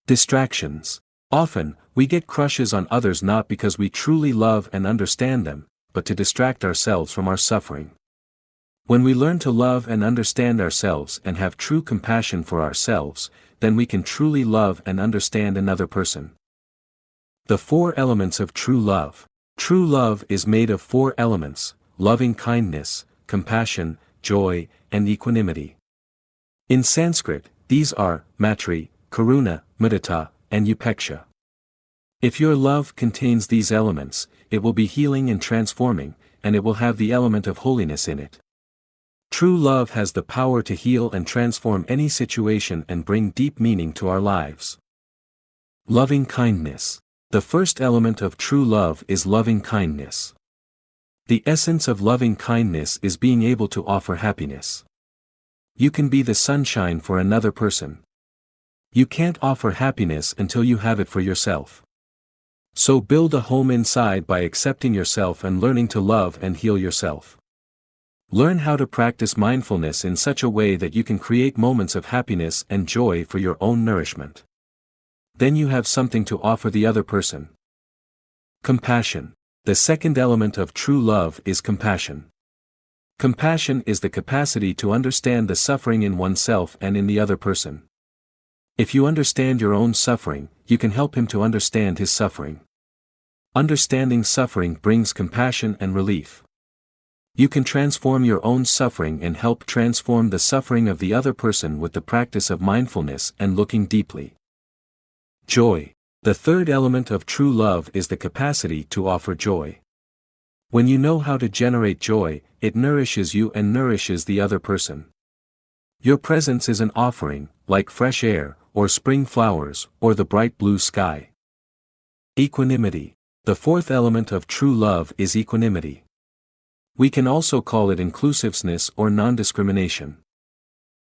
Distractions. Often, we get crushes on others not because we truly love and understand them, but to distract ourselves from our suffering. When we learn to love and understand ourselves and have true compassion for ourselves, then we can truly love and understand another person. The 4 elements of true love. True love is made of 4 elements: loving kindness, compassion, joy, and equanimity. In Sanskrit, these are Maitri, Karuna, Mudita, and Upeksha. If your love contains these elements, it will be healing and transforming, and it will have the element of holiness in it. True love has the power to heal and transform any situation and bring deep meaning to our lives. Loving kindness. The first element of true love is loving kindness. The essence of loving kindness is being able to offer happiness. You can be the sunshine for another person. You can't offer happiness until you have it for yourself. So build a home inside by accepting yourself and learning to love and heal yourself. Learn how to practice mindfulness in such a way that you can create moments of happiness and joy for your own nourishment. Then you have something to offer the other person. Compassion. The second element of true love is compassion. Compassion is the capacity to understand the suffering in oneself and in the other person. If you understand your own suffering, you can help him to understand his suffering. Understanding suffering brings compassion and relief. You can transform your own suffering and help transform the suffering of the other person with the practice of mindfulness and looking deeply. Joy. The third element of true love is the capacity to offer joy. When you know how to generate joy, it nourishes you and nourishes the other person. Your presence is an offering, like fresh air, or spring flowers, or the bright blue sky. Equanimity. The fourth element of true love is equanimity. We can also call it inclusiveness or non-discrimination.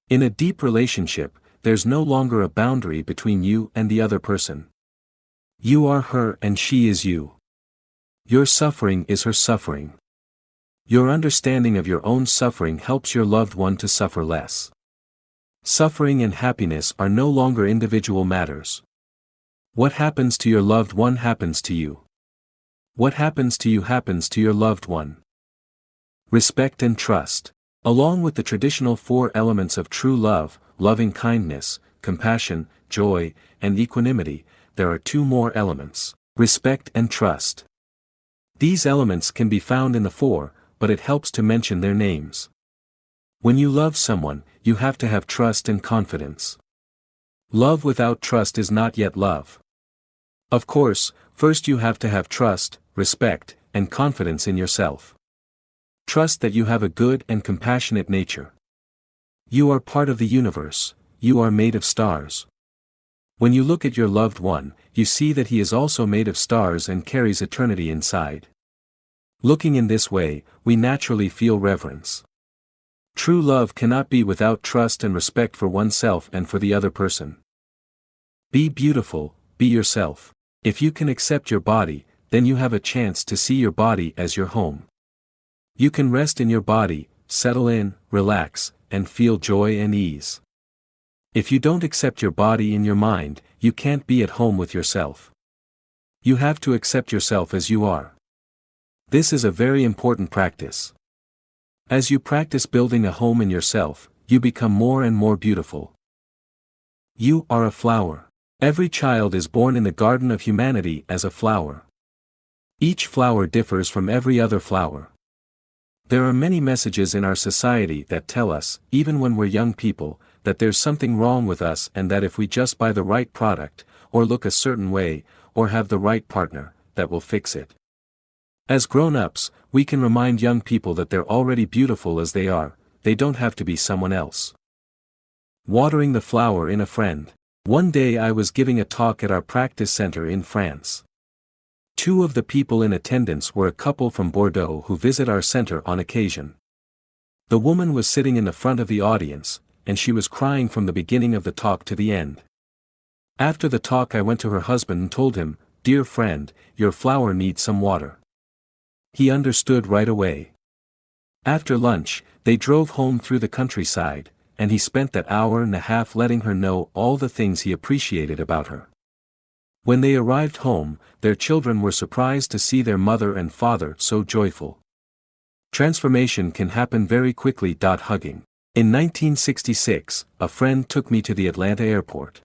In a deep relationship, there's no longer a boundary between you and the other person. You are her and she is you. Your suffering is her suffering. Your understanding of your own suffering helps your loved one to suffer less. Suffering and happiness are no longer individual matters. What happens to your loved one happens to you. What happens to you happens to your loved one. Respect and trust. Along with the traditional 4 elements of true love, loving kindness, compassion, joy, and equanimity, there are 2 more elements: respect and trust. These elements can be found in the 4, but it helps to mention their names. When you love someone, you have to have trust and confidence. Love without trust is not yet love. Of course, first you have to have trust, respect, and confidence in yourself. Trust that you have a good and compassionate nature. You are part of the universe, you are made of stars. When you look at your loved one, you see that he is also made of stars and carries eternity inside. Looking in this way, we naturally feel reverence. True love cannot be without trust and respect for oneself and for the other person. Be beautiful, be yourself. If you can accept your body, then you have a chance to see your body as your home. You can rest in your body, settle in, relax, and feel joy and ease. If you don't accept your body in your mind, you can't be at home with yourself. You have to accept yourself as you are. This is a very important practice. As you practice building a home in yourself, you become more and more beautiful. You are a flower. Every child is born in the garden of humanity as a flower. Each flower differs from every other flower. There are many messages in our society that tell us, even when we're young people, that there's something wrong with us and that if we just buy the right product, or look a certain way, or have the right partner, that will fix it. As grown-ups, we can remind young people that they're already beautiful as they are, they don't have to be someone else. Watering the flower in a friend. One day I was giving a talk at our practice center in France. 2 of the people in attendance were a couple from Bordeaux who visit our center on occasion. The woman was sitting in the front of the audience, and she was crying from the beginning of the talk to the end. After the talk I went to her husband and told him, "Dear friend, your flower needs some water." He understood right away. After lunch, they drove home through the countryside, and he spent that hour and a half letting her know all the things he appreciated about her. When they arrived home, their children were surprised to see their mother and father so joyful. Transformation can happen very quickly. Hugging. In 1966, a friend took me to the Atlanta airport.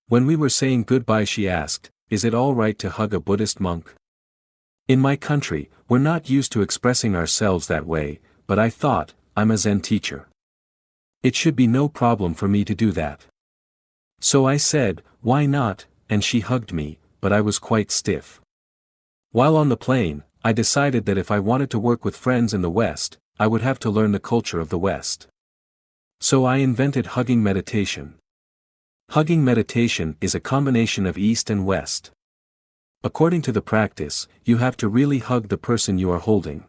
When we were saying goodbye, she asked, "Is it all right to hug a Buddhist monk?" In my country, we're not used to expressing ourselves that way, but I thought, I'm a Zen teacher. It should be no problem for me to do that. So I said, "Why not?" and she hugged me, but I was quite stiff. While on the plane, I decided that if I wanted to work with friends in the West, I would have to learn the culture of the West. So I invented hugging meditation. Hugging meditation is a combination of East and West. According to the practice, you have to really hug the person you are holding.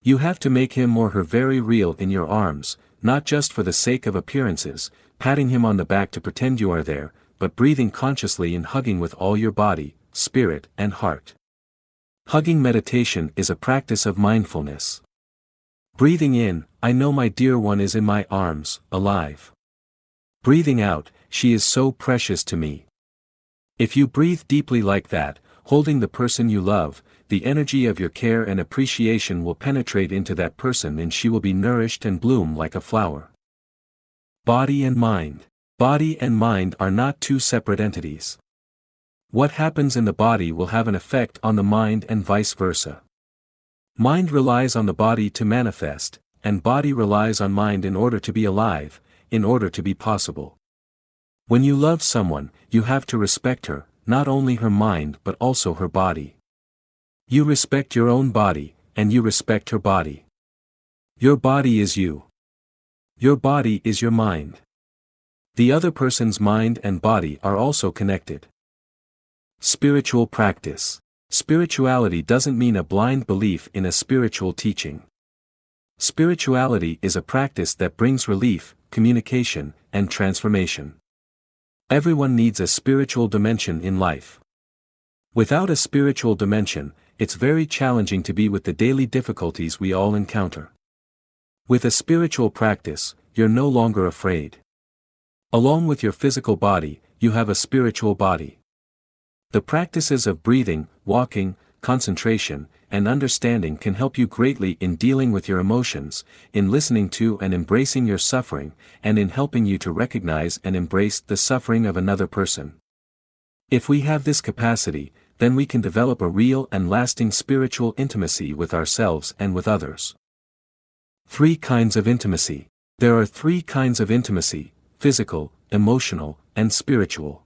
You have to make him or her very real in your arms, not just for the sake of appearances, patting him on the back to pretend you are there, but breathing consciously and hugging with all your body, spirit, and heart. Hugging meditation is a practice of mindfulness. Breathing in, I know my dear one is in my arms, alive. Breathing out, she is so precious to me. If you breathe deeply like that, holding the person you love, the energy of your care and appreciation will penetrate into that person and she will be nourished and bloom like a flower. Body and mind. Body and mind are not two separate entities. What happens in the body will have an effect on the mind and vice versa. Mind relies on the body to manifest, and body relies on mind in order to be alive, in order to be possible. When you love someone, you have to respect her, not only her mind but also her body. You respect your own body, and you respect her body. Your body is you. Your body is your mind. The other person's mind and body are also connected. Spiritual practice. Spirituality doesn't mean a blind belief in a spiritual teaching. Spirituality is a practice that brings relief, communication, and transformation. Everyone needs a spiritual dimension in life. Without a spiritual dimension, it's very challenging to be with the daily difficulties we all encounter. With a spiritual practice, you're no longer afraid. Along with your physical body, you have a spiritual body. The practices of breathing, walking, concentration, and understanding can help you greatly in dealing with your emotions, in listening to and embracing your suffering, and in helping you to recognize and embrace the suffering of another person. If we have this capacity, then we can develop a real and lasting spiritual intimacy with ourselves and with others. 3 kinds of intimacy. There are 3 kinds of intimacy: physical, emotional, and spiritual.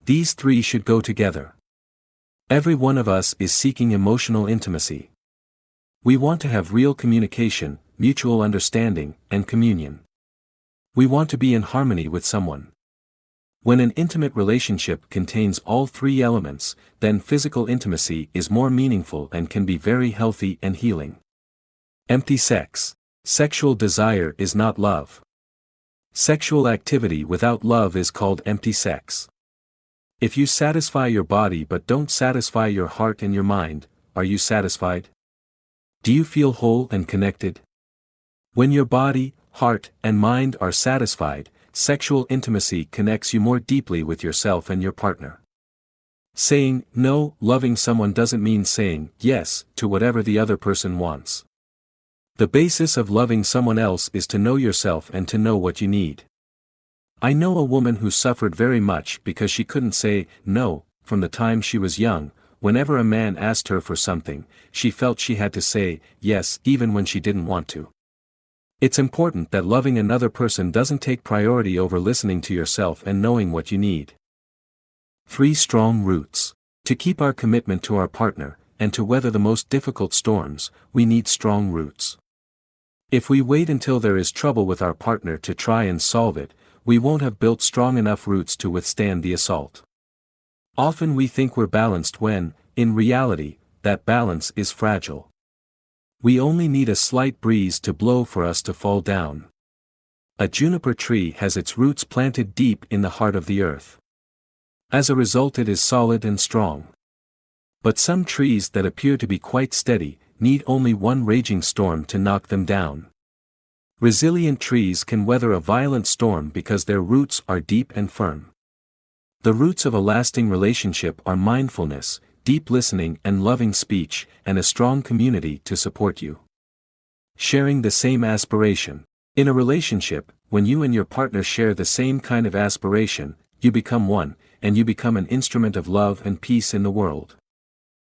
These 3 should go together. Every one of us is seeking emotional intimacy. We want to have real communication, mutual understanding, and communion. We want to be in harmony with someone. When an intimate relationship contains all 3 elements, then physical intimacy is more meaningful and can be very healthy and healing. Empty sex. Sexual desire is not love. Sexual activity without love is called empty sex. If you satisfy your body but don't satisfy your heart and your mind, are you satisfied? Do you feel whole and connected? When your body, heart, and mind are satisfied, sexual intimacy connects you more deeply with yourself and your partner. Saying no, loving someone doesn't mean saying yes to whatever the other person wants. The basis of loving someone else is to know yourself and to know what you need. I know a woman who suffered very much because she couldn't say no. From the time she was young, whenever a man asked her for something, she felt she had to say yes even when she didn't want to. It's important that loving another person doesn't take priority over listening to yourself and knowing what you need. 3 strong roots. To keep our commitment to our partner, and to weather the most difficult storms, we need strong roots. If we wait until there is trouble with our partner to try and solve it, we won't have built strong enough roots to withstand the assault. Often we think we're balanced when, in reality, that balance is fragile. We only need a slight breeze to blow for us to fall down. A juniper tree has its roots planted deep in the heart of the earth. As a result, it is solid and strong. But some trees that appear to be quite steady, need only one raging storm to knock them down. Resilient trees can weather a violent storm because their roots are deep and firm. The roots of a lasting relationship are mindfulness, deep listening and loving speech, and a strong community to support you. Sharing the same aspiration. In a relationship, when you and your partner share the same kind of aspiration, you become one, and you become an instrument of love and peace in the world.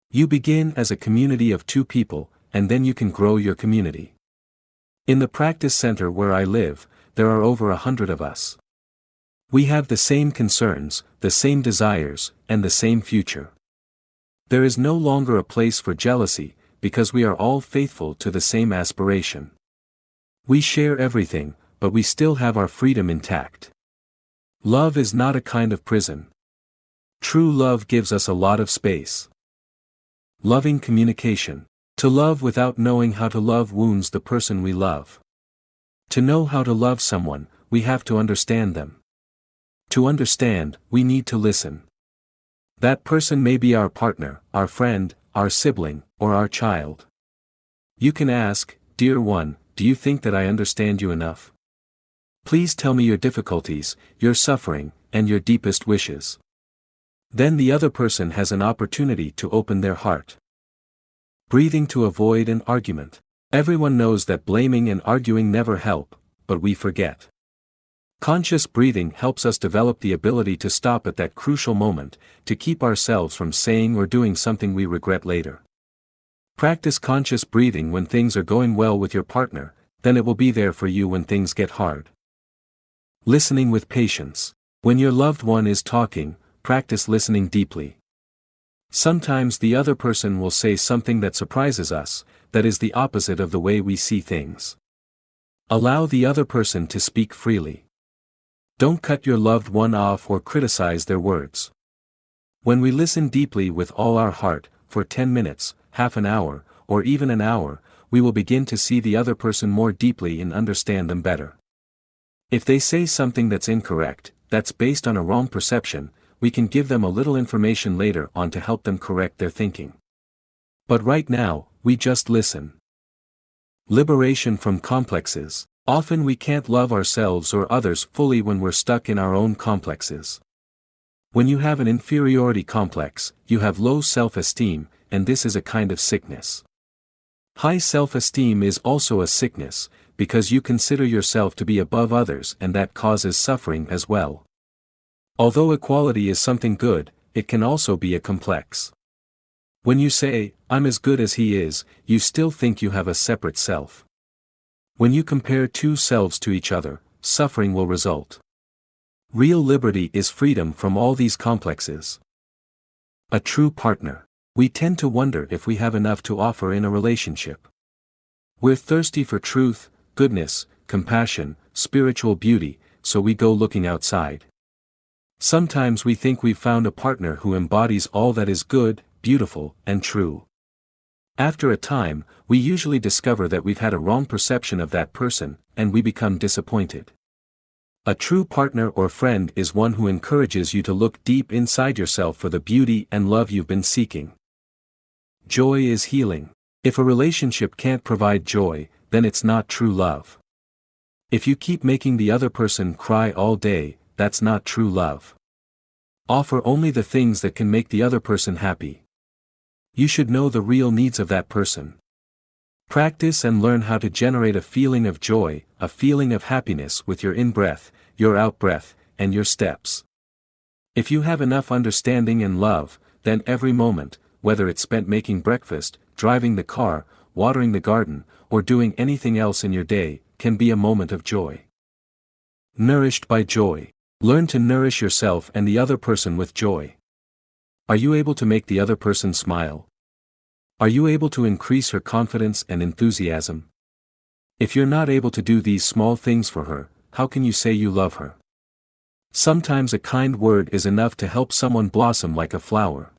You begin as a community of two people, and then you can grow your community. In the practice center where I live, there are over 100 of us. We have the same concerns, the same desires, and the same future. There is no longer a place for jealousy, because we are all faithful to the same aspiration. We share everything, but we still have our freedom intact. Love is not a kind of prison. True love gives us a lot of space. Loving communication. To love without knowing how to love wounds the person we love. To know how to love someone, we have to understand them. To understand, we need to listen. That person may be our partner, our friend, our sibling, or our child. You can ask, "Dear one, do you think that I understand you enough? Please tell me your difficulties, your suffering, and your deepest wishes." Then the other person has an opportunity to open their heart. Breathing to avoid an argument. Everyone knows that blaming and arguing never help, but we forget. Conscious breathing helps us develop the ability to stop at that crucial moment, to keep ourselves from saying or doing something we regret later. Practice conscious breathing when things are going well with your partner, then it will be there for you when things get hard. Listening with patience. When your loved one is talking, practice listening deeply. Sometimes the other person will say something that surprises us, that is the opposite of the way we see things. Allow the other person to speak freely. Don't cut your loved one off or criticize their words. When we listen deeply with all our heart, for 10 minutes, half an hour, or even an hour, we will begin to see the other person more deeply and understand them better. If they say something that's incorrect, that's based on a wrong perception, we can give them a little information later on to help them correct their thinking. But right now, we just listen. Liberation from complexes. Often we can't love ourselves or others fully when we're stuck in our own complexes. When you have an inferiority complex, you have low self-esteem, and this is a kind of sickness. High self-esteem is also a sickness, because you consider yourself to be above others and that causes suffering as well. Although equality is something good, it can also be a complex. When you say, "I'm as good as he is," you still think you have a separate self. When you compare two selves to each other, suffering will result. Real liberty is freedom from all these complexes. A true partner. We tend to wonder if we have enough to offer in a relationship. We're thirsty for truth, goodness, compassion, spiritual beauty, so we go looking outside. Sometimes we think we've found a partner who embodies all that is good, beautiful, and true. After a time, we usually discover that we've had a wrong perception of that person, and we become disappointed. A true partner or friend is one who encourages you to look deep inside yourself for the beauty and love you've been seeking. Joy is healing. If a relationship can't provide joy, then it's not true love. If you keep making the other person cry all day, that's not true love. Offer only the things that can make the other person happy. You should know the real needs of that person. Practice and learn how to generate a feeling of joy, a feeling of happiness with your in-breath, your out-breath, and your steps. If you have enough understanding and love, then every moment, whether it's spent making breakfast, driving the car, watering the garden, or doing anything else in your day, can be a moment of joy. Nourished by joy. Learn to nourish yourself and the other person with joy. Are you able to make the other person smile? Are you able to increase her confidence and enthusiasm? If you're not able to do these small things for her, how can you say you love her? Sometimes a kind word is enough to help someone blossom like a flower.